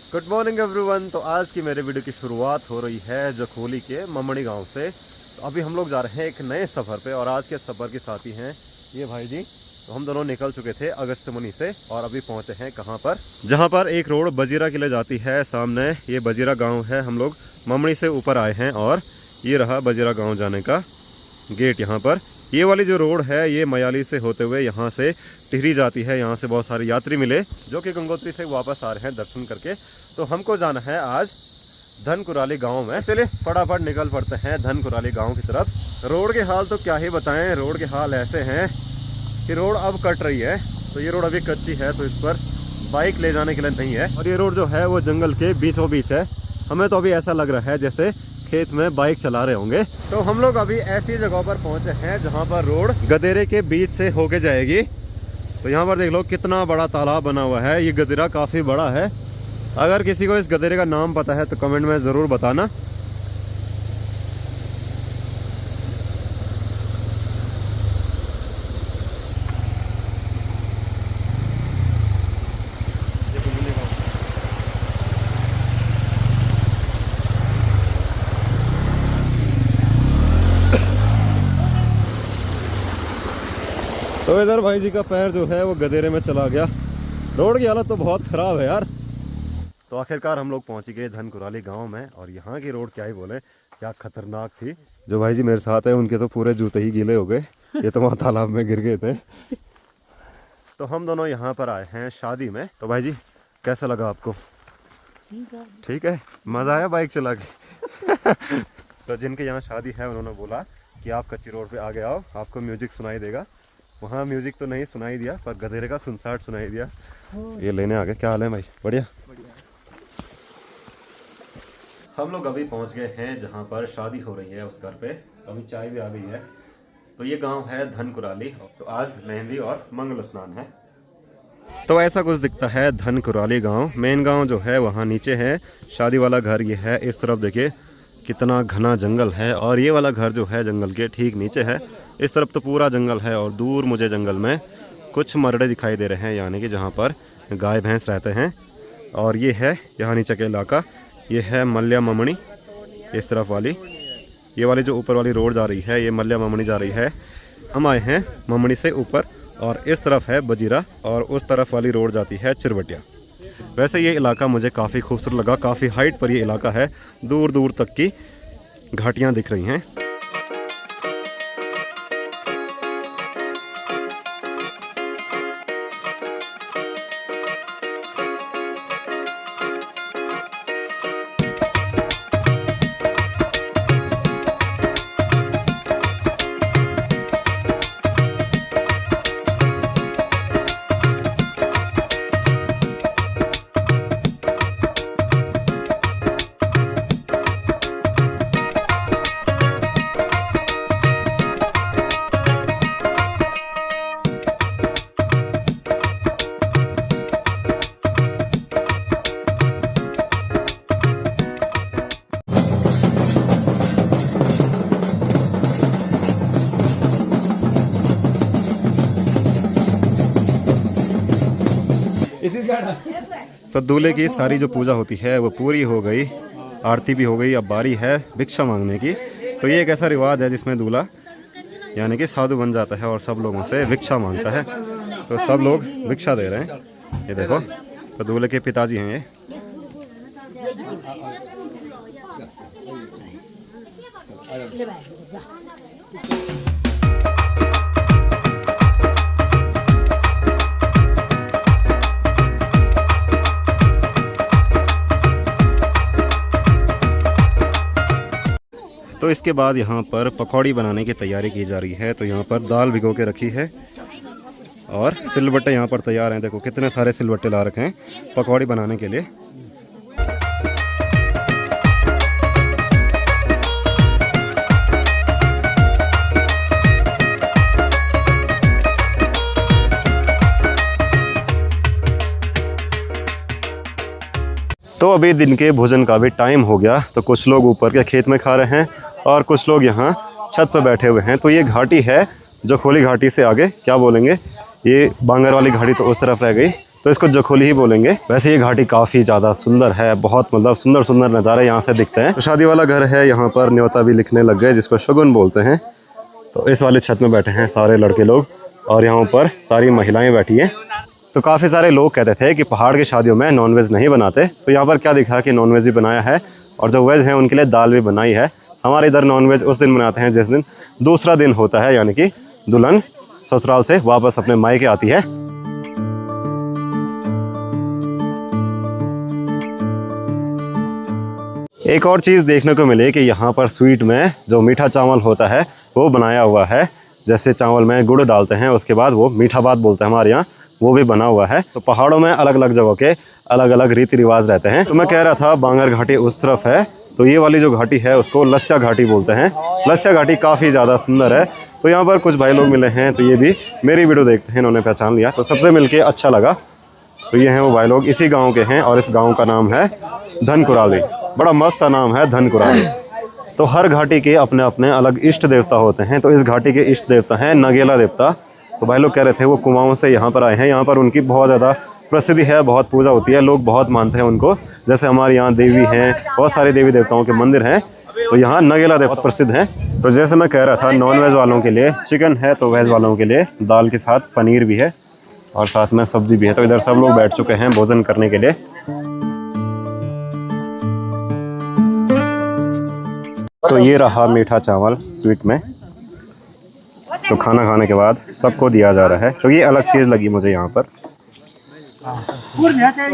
Good morning everyone. तो आज की मेरे वीडियो की शुरुआत हो रही है जखोली के ममणी गांव से। तो अभी हम लोग जा रहे हैं एक नए सफ़र पे और आज के सफ़र के साथी हैं ये भाई जी। तो हम दोनों निकल चुके थे अगस्त्यमुनि से और अभी पहुंचे हैं कहां पर, जहां पर एक रोड बजीरा के लिए जाती है। सामने ये बजीरा गांव है। हम लोग ममणी से ऊपर आए हैं और ये रहा बजीरा गांव जाने का गेट। यहाँ पर ये वाली जो रोड है ये मयाली से होते हुए यहाँ से टिहरी जाती है। यहाँ से बहुत सारे यात्री मिले जो कि गंगोत्री से वापस आ रहे हैं दर्शन करके। तो हमको जाना है आज धनकुराली गांव में। चलिए फटाफट निकल पड़ते हैं धनकुराली गांव की तरफ। रोड के हाल तो क्या ही बताएं, रोड के हाल ऐसे हैं कि रोड अब कट रही है। तो ये रोड अभी कच्ची है तो इस पर बाइक ले जाने के लिए नहीं है और ये रोड जो है वो जंगल के बीचों बीच है। हमें तो अभी ऐसा लग रहा है जैसे खेत में बाइक चला रहे होंगे। तो हम लोग अभी ऐसी जगह पर पहुंचे हैं जहां पर रोड गदेरे के बीच से होके जाएगी। तो यहाँ पर देख लो कितना बड़ा तालाब बना हुआ है। ये गदेरा काफ़ी बड़ा है। अगर किसी को इस गदेरे का नाम पता है तो कमेंट में ज़रूर बताना। तो इधर भाई जी का पैर जो है वो गदेरे में चला गया। रोड की हालत तो बहुत ख़राब है यार। तो आखिरकार हम लोग पहुंच गए धनकुराली गांव में और यहाँ की रोड क्या ही बोले, क्या खतरनाक थी। जो भाई जी मेरे साथ है उनके तो पूरे जूते ही गीले हो गए। ये तो वहाँ तालाब में गिर गए थे। तो हम दोनों यहाँ पर आए हैं शादी में। तो भाई जी कैसा लगा आपको? ठीक है, मज़ा आया बाइक चला के? तो जिनके यहाँ शादी है उन्होंने बोला कि आप कच्ची रोड पे आगे आओ, आपको म्यूजिक सुनाई देगा। वहाँ म्यूजिक तो नहीं सुनाई दिया पर गधेरे का सुनसाट सुनाई दिया। ये लेने आ गए। क्या हाल है भाई? बढ़िया। हम लोग अभी पहुँच गए हैं जहाँ पर शादी हो रही है उस घर पे। अभी चाय भी आ गई है। तो ये गांव है धनकुराली। तो आज मेहंदी और मंगल स्नान है। तो ऐसा कुछ दिखता है धनकुराली गांव। मेन गांव जो है वहाँ नीचे है। शादी वाला घर ये है। इस तरफ देखिए कितना घना जंगल है और ये वाला घर जो है जंगल के ठीक नीचे है। इस तरफ तो पूरा जंगल है और दूर मुझे जंगल में कुछ मरड़े दिखाई दे रहे हैं, यानी कि जहाँ पर गाय भैंस रहते हैं। और ये है यहाँ नीचे का इलाका। ये है मल्या ममणी। इस तरफ वाली ये वाली जो ऊपर वाली रोड जा रही है ये मल्या ममणी जा रही है। हम आए हैं ममणी से ऊपर और इस तरफ है बजीरा और उस तरफ वाली रोड जाती है चिरबटिया। वैसे ये इलाका मुझे काफ़ी खूबसूरत लगा। काफ़ी हाइट पर ये इलाका है। दूर दूर तक की घाटियाँ दिख रही हैं। तो दूल्हे की सारी जो पूजा होती है वो पूरी हो गई। आरती भी हो गई। अब बारी है भिक्षा मांगने की। तो ये एक ऐसा रिवाज है जिसमें दूल्हा यानी कि साधु बन जाता है और सब लोगों से भिक्षा मांगता है। तो सब लोग भिक्षा दे रहे हैं। ये देखो तो दूल्हे के पिताजी हैं ये। तो इसके बाद यहाँ पर पकौड़ी बनाने की तैयारी की जा रही है। तो यहाँ पर दाल भिगो के रखी है और सिलबट्टे यहाँ पर तैयार हैं। देखो कितने सारे सिलबट्टे ला रखे हैं पकौड़ी बनाने के लिए। तो अभी दिन के भोजन का भी टाइम हो गया। तो कुछ लोग ऊपर के खेत में खा रहे हैं और कुछ लोग यहाँ छत पर बैठे हुए हैं। तो ये घाटी है जो खोली घाटी से आगे क्या बोलेंगे, ये बांगर वाली घाटी तो उस तरफ रह गई। तो इसको जखोली ही बोलेंगे। वैसे ये घाटी काफ़ी ज़्यादा सुंदर है, बहुत मतलब सुंदर सुंदर नज़ारे यहाँ से दिखते हैं। तो शादी वाला घर है, यहाँ पर न्योता भी लिखने लग गए जिसको शगुन बोलते हैं। तो इस वाली छत में बैठे हैं सारे लड़के लोग और यहाँ पर सारी महिलाएं बैठी हैं। तो काफ़ी सारे लोग कहते थे कि पहाड़ की शादियों में नॉनवेज नहीं बनाते, तो यहाँ पर क्या दिखा कि नॉनवेज भी बनाया है और जो वेज हैं उनके लिए दाल भी बनाई है। हमारे इधर नॉनवेज उस दिन बनाते हैं जिस दिन दूसरा दिन होता है, यानी कि दुल्हन ससुराल से वापस अपने मायके आती है। एक और चीज़ देखने को मिली कि यहाँ पर स्वीट में जो मीठा चावल होता है वो बनाया हुआ है। जैसे चावल में गुड़ डालते हैं उसके बाद वो मीठा भात बोलते हैं हमारे यहाँ, वो भी बना हुआ है। तो पहाड़ों में अलग अलग जगहों के अलग अलग रीति रिवाज रहते हैं। तो मैं कह रहा था बांगर घाटी उस तरफ है, तो ये वाली जो घाटी है उसको लस्या घाटी बोलते हैं। लस्या घाटी काफ़ी ज़्यादा सुंदर है। तो यहाँ पर कुछ भाई लोग मिले हैं, तो ये भी मेरी वीडियो देखते हैं, इन्होंने पहचान लिया, तो सबसे मिलके अच्छा लगा। तो ये हैं वो भाई लोग, इसी गाँव के हैं और इस गाँव का नाम है धनकुराली। बड़ा मस्त सा नाम है धनकुराली। तो हर घाटी के अपने अपने अलग इष्ट देवता होते हैं। तो इस घाटी के इष्ट देवता हैं नगेला देवता। तो भाई लोग कह रहे थे वो कुमाऊं से यहाँ पर आए हैं। यहाँ पर उनकी बहुत ज़्यादा प्रसिद्धि है, बहुत पूजा होती है, लोग बहुत मानते हैं उनको। जैसे हमारे यहाँ देवी हैं, बहुत सारे देवी देवताओं के मंदिर हैं, तो यहाँ नगेला देवता प्रसिद्ध हैं। तो जैसे मैं कह रहा था नॉन वेज वालों के लिए चिकन है, तो वेज वालों के लिए दाल के साथ पनीर भी है और साथ में सब्जी भी है। तो इधर सब लोग बैठ चुके हैं भोजन करने के लिए। तो ये रहा मीठा चावल स्वीट में। तो खाना खाने के बाद सबको दिया जा रहा है, तो ये अलग चीज़ लगी मुझे यहाँ पर।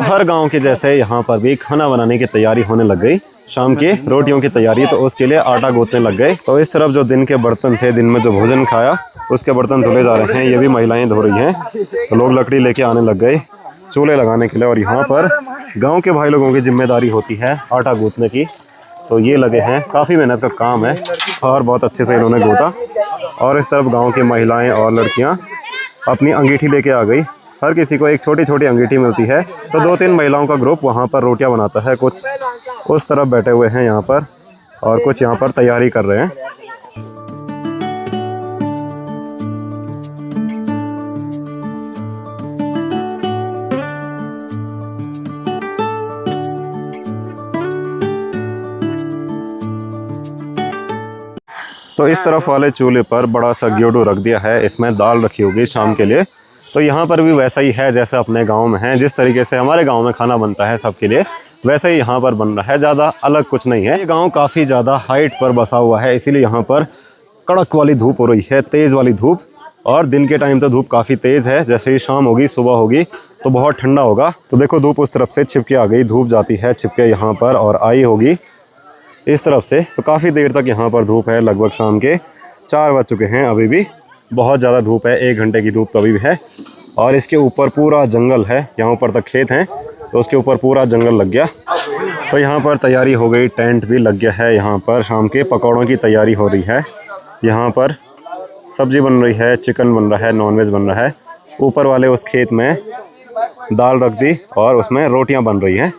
हर गांव के जैसे यहाँ पर भी खाना बनाने की तैयारी होने लग गई। शाम की रोटियों की तैयारी, तो उसके लिए आटा गूंथने लग गए। तो इस तरफ जो दिन के बर्तन थे, दिन में जो भोजन खाया उसके बर्तन धुले जा रहे हैं। ये भी महिलाएं धो रही हैं। तो लोग लकड़ी लेके आने लग गए चूल्हे लगाने के लिए। और यहाँ पर गाँव के भाई लोगों की जिम्मेदारी होती है आटा गूंथने की। तो ये लगे हैं, काफ़ी मेहनत का काम है और बहुत अच्छे से इन्होंने गूंथा। और इस तरफ गांव की महिलाएं और लड़कियां अपनी अंगीठी लेके आ गई। हर किसी को एक छोटी छोटी अंगीठी मिलती है। तो 2-3 महिलाओं का ग्रुप वहां पर रोटियां बनाता है। कुछ उस तरफ बैठे हुए हैं यहाँ पर और कुछ यहाँ पर तैयारी कर रहे हैं। तो इस तरफ वाले चूल्हे पर बड़ा सा ग्योडू रख दिया है, इसमें दाल रखी होगी शाम के लिए। तो यहाँ पर भी वैसा ही है जैसे अपने गांव में है। जिस तरीके से हमारे गांव में खाना बनता है सबके लिए, वैसे ही यहाँ पर बन रहा है, ज़्यादा अलग कुछ नहीं है। ये गांव काफ़ी ज़्यादा हाइट पर बसा हुआ है, इसीलिए यहाँ पर कड़क वाली धूप हो रही है, तेज़ वाली धूप। और दिन के टाइम तो धूप काफ़ी तेज़ है, जैसे ही शाम होगी सुबह होगी तो बहुत ठंडा होगा। तो देखो धूप उस तरफ से छिपके आ गई, धूप जाती है छिपके यहाँ पर और आई होगी इस तरफ से। तो काफ़ी देर तक यहाँ पर धूप है, लगभग शाम के 4 बज चुके हैं। अभी भी बहुत ज़्यादा धूप है, 1 घंटे की धूप तो अभी भी है। और इसके ऊपर पूरा जंगल है, यहाँ ऊपर तक खेत हैं, तो उसके ऊपर पूरा जंगल लग गया। तो यहाँ पर तैयारी हो गई, टेंट भी लग गया है। यहाँ पर शाम के पकौड़ों की तैयारी हो रही है। यहाँ पर सब्जी बन रही है, चिकन बन रहा है, नॉनवेज बन रहा है। ऊपर वाले उस खेत में दाल रख दी और उसमें रोटियाँ बन रही हैं।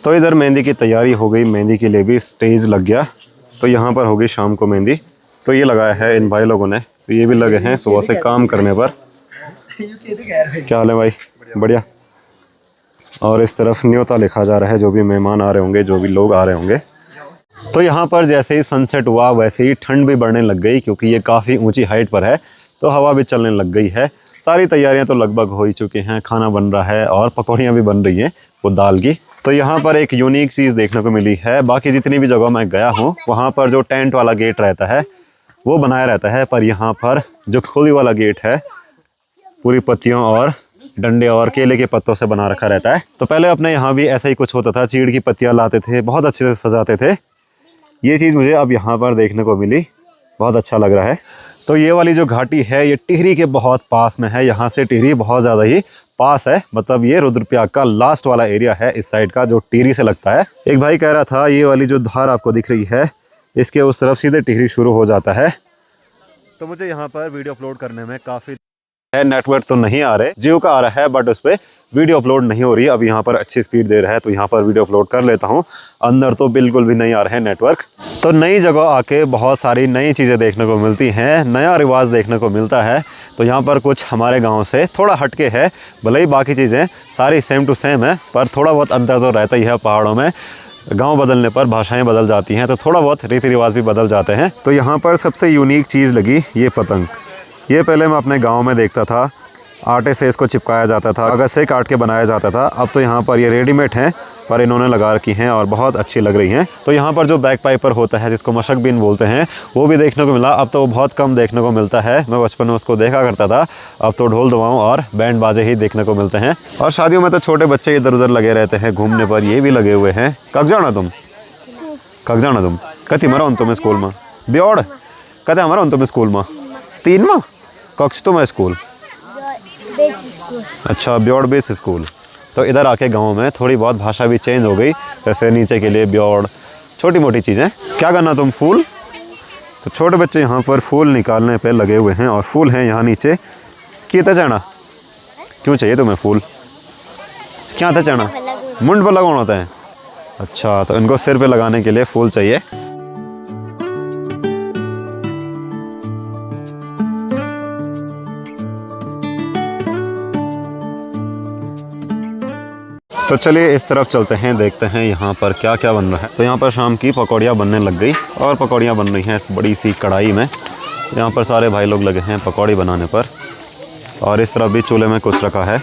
तो इधर मेहंदी की तैयारी हो गई, मेहंदी के लिए भी स्टेज लग गया। तो यहाँ पर होगी शाम को मेहंदी। तो ये लगाया है इन भाई लोगों ने, तो ये भी लगे हैं सुबह से काम करने पर। क्या हाल है भाई? बढ़िया। और इस तरफ न्योता लिखा जा रहा है, जो भी मेहमान आ रहे होंगे, जो भी लोग आ रहे होंगे। तो यहाँ पर जैसे ही सनसेट हुआ वैसे ही ठंड भी बढ़ने लग गई, क्योंकि ये काफ़ी ऊंची हाइट पर है, तो हवा भी चलने लग गई है। सारी तैयारियां तो लगभग हो ही चुकी हैं, खाना बन रहा है और पकौड़ियाँ भी बन रही हैं वो दाल की। तो यहाँ पर एक यूनिक चीज़ देखने को मिली है। बाकी जितनी भी जगह मैं गया हूँ वहाँ पर जो टेंट वाला गेट रहता है वो बनाया रहता है, पर यहाँ पर जो खोली वाला गेट है पूरी पत्तियों और डंडे और केले के पत्तों से बना रखा रहता है। तो पहले अपने यहाँ भी ऐसा ही कुछ होता था, चीड़ की पत्तियाँ लाते थे, बहुत अच्छे से सजाते थे। ये चीज़ मुझे अब यहाँ पर देखने को मिली, बहुत अच्छा लग रहा है। तो ये वाली जो घाटी है ये टिहरी के बहुत पास में है। यहाँ से टिहरी बहुत ज़्यादा ही पास है, मतलब ये रुद्रप्रयाग का लास्ट वाला एरिया है इस साइड का, जो टिहरी से लगता है। एक भाई कह रहा था ये वाली जो धार आपको दिख रही है इसके उस तरफ सीधे टिहरी शुरू हो जाता है। तो मुझे यहाँ पर वीडियो अपलोड करने में काफ़ी है नेटवर्क तो नहीं आ रहे, जियो का आ रहा है बट उस पर वीडियो अपलोड नहीं हो रही। अब यहाँ पर अच्छी स्पीड दे रहा है तो यहाँ पर वीडियो अपलोड कर लेता हूँ। अंदर तो बिल्कुल भी नहीं आ रहा है नेटवर्क। तो नई जगह आके बहुत सारी नई चीज़ें देखने को मिलती हैं, नया रिवाज देखने को मिलता है। तो यहाँ पर कुछ हमारे गाँव से थोड़ा हटके है, भले ही बाकी चीज़ें सारी सेम टू सेम है, पर थोड़ा बहुत अंतर तो रहता ही है। पहाड़ों में गांव बदलने पर भाषाएं बदल जाती हैं, तो थोड़ा बहुत रीति रिवाज भी बदल जाते हैं। तो यहाँ पर सबसे यूनिक चीज़ लगी ये पतंग। ये पहले मैं अपने गांव में देखता था, आटे से इसको चिपकाया जाता था, कागज़ से काट के बनाया जाता था। अब तो यहाँ पर ये रेडीमेड हैं, पर इन्होंने लगा रखी हैं और बहुत अच्छी लग रही हैं। तो यहाँ पर जो बैक पाइपर होता है, जिसको मशक बीन बोलते हैं, वो भी देखने को मिला। अब तो वो बहुत कम देखने को मिलता है। मैं बचपन में उसको देखा करता था। अब तो ढोल दवाओं और बैंड बाजे ही देखने को मिलते हैं। और शादियों में तो छोटे बच्चे इधर उधर लगे रहते हैं घूमने पर, ये भी लगे हुए हैं। कब जाना तुम कति मरा तुम स्कूल में ब्योड़ कते मरा तुम स्कूल में 3 में कक्ष तो मैं स्कूल अच्छा ब्योड़ बेस स्कूल। तो इधर आके गांव में थोड़ी बहुत भाषा भी चेंज हो गई, जैसे नीचे के लिए ब्योड़, छोटी मोटी चीज़ें। क्या करना तुम फूल? तो छोटे बच्चे यहाँ पर फूल निकालने पे लगे हुए हैं और फूल हैं यहाँ नीचे। कितना जाना क्यों चाहिए तुम्हें फूल? क्या था जाना मुंड पर लगाना होता है। अच्छा, तो इनको सिर पे लगाने के लिए फूल चाहिए। तो चलिए इस तरफ चलते हैं, देखते हैं यहाँ पर क्या क्या बन रहा है। तो यहाँ पर शाम की पकौड़ियाँ बनने लग गई और पकौड़ियाँ बन रही हैं इस बड़ी सी कढ़ाई में। यहाँ पर सारे भाई लोग लगे हैं पकौड़ी बनाने पर। और इस तरफ भी चूल्हे में कुछ रखा है।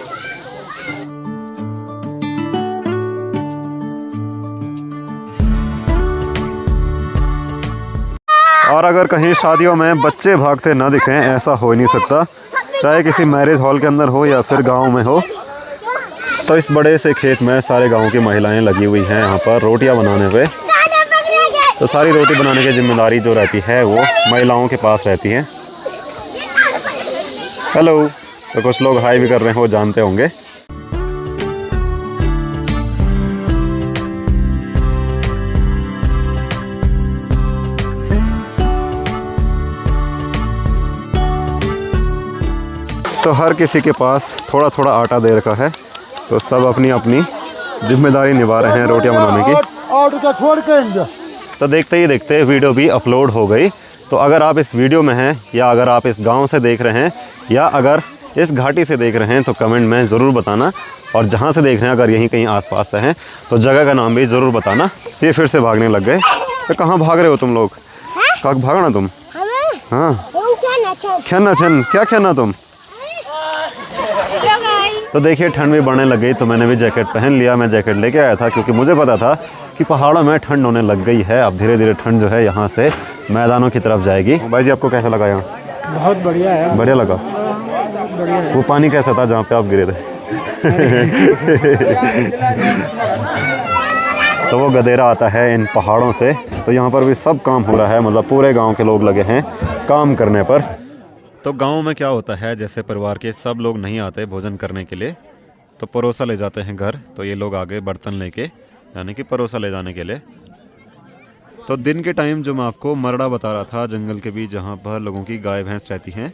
और अगर कहीं शादियों में बच्चे भागते ना दिखें, ऐसा हो ही नहीं सकता, चाहे किसी मैरिज हॉल के अंदर हो या फिर गांव में हो। तो इस बड़े से खेत में सारे गांव की महिलाएं लगी हुई हैं यहाँ पर रोटियां बनाने पे। तो सारी रोटी बनाने की जिम्मेदारी जो रहती है वो महिलाओं के पास रहती है। हेलो, तो कुछ लोग हाई भी कर रहे हैं, वो जानते होंगे। तो हर किसी के पास थोड़ा थोड़ा आटा दे रखा है, तो सब अपनी अपनी जिम्मेदारी निभा रहे हैं रोटियां बनाने की। तो देखते ही देखते वीडियो भी अपलोड हो गई। तो अगर आप इस वीडियो में हैं या अगर आप इस गांव से देख रहे हैं या अगर इस घाटी से देख रहे हैं तो कमेंट में ज़रूर बताना। और जहां से देख रहे हैं अगर यहीं कहीं आसपास से हैं तो जगह का नाम भी ज़रूर बताना। ये फिर से भागने लग गए। तो कहाँ भाग रहे हो तुम लोग? कहाँ भागना तुम? हाँ, क्या खेलना तुम? तो देखिए ठंड भी बढ़ने लग गई, तो मैंने भी जैकेट पहन लिया। मैं जैकेट लेके आया था क्योंकि मुझे पता था कि पहाड़ों में ठंड होने लग गई है। अब धीरे धीरे ठंड जो है यहाँ से मैदानों की तरफ जाएगी। भाई जी, आपको कैसा लगा यहाँ? बहुत बढ़िया है। बढ़िया लगा? बढ़िया है। वो पानी कैसा था जहाँ पे आप गिरे थे? तो वो गदेरा आता है इन पहाड़ों से। तो यहाँ पर भी सब काम हो रहा है, मतलब पूरे गाँव के लोग लगे हैं काम करने पर। तो गांव में क्या होता है, जैसे परिवार के सब लोग नहीं आते भोजन करने के लिए, तो परोसा ले जाते हैं घर। तो ये लोग आगे बर्तन लेके, यानी कि परोसा ले जाने के लिए। तो दिन के टाइम जो मैं आपको मरड़ा बता रहा था, जंगल के बीच जहाँ पर लोगों की गाय भैंस रहती हैं,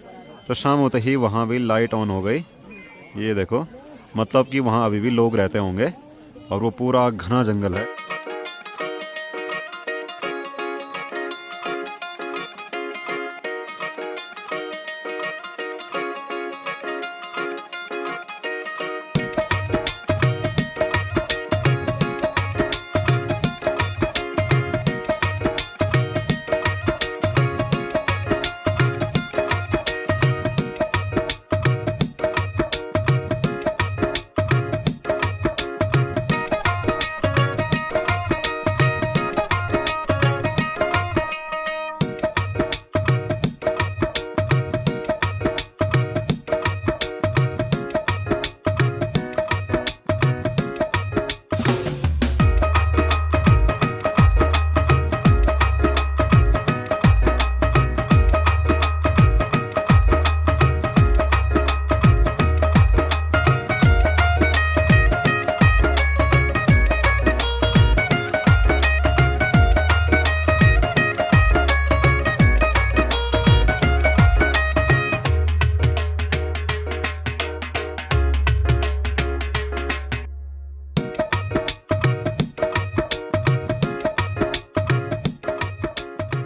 तो शाम होते ही वहाँ भी लाइट ऑन हो गई। ये देखो, मतलब कि वहाँ अभी भी लोग रहते होंगे और वो पूरा घना जंगल है।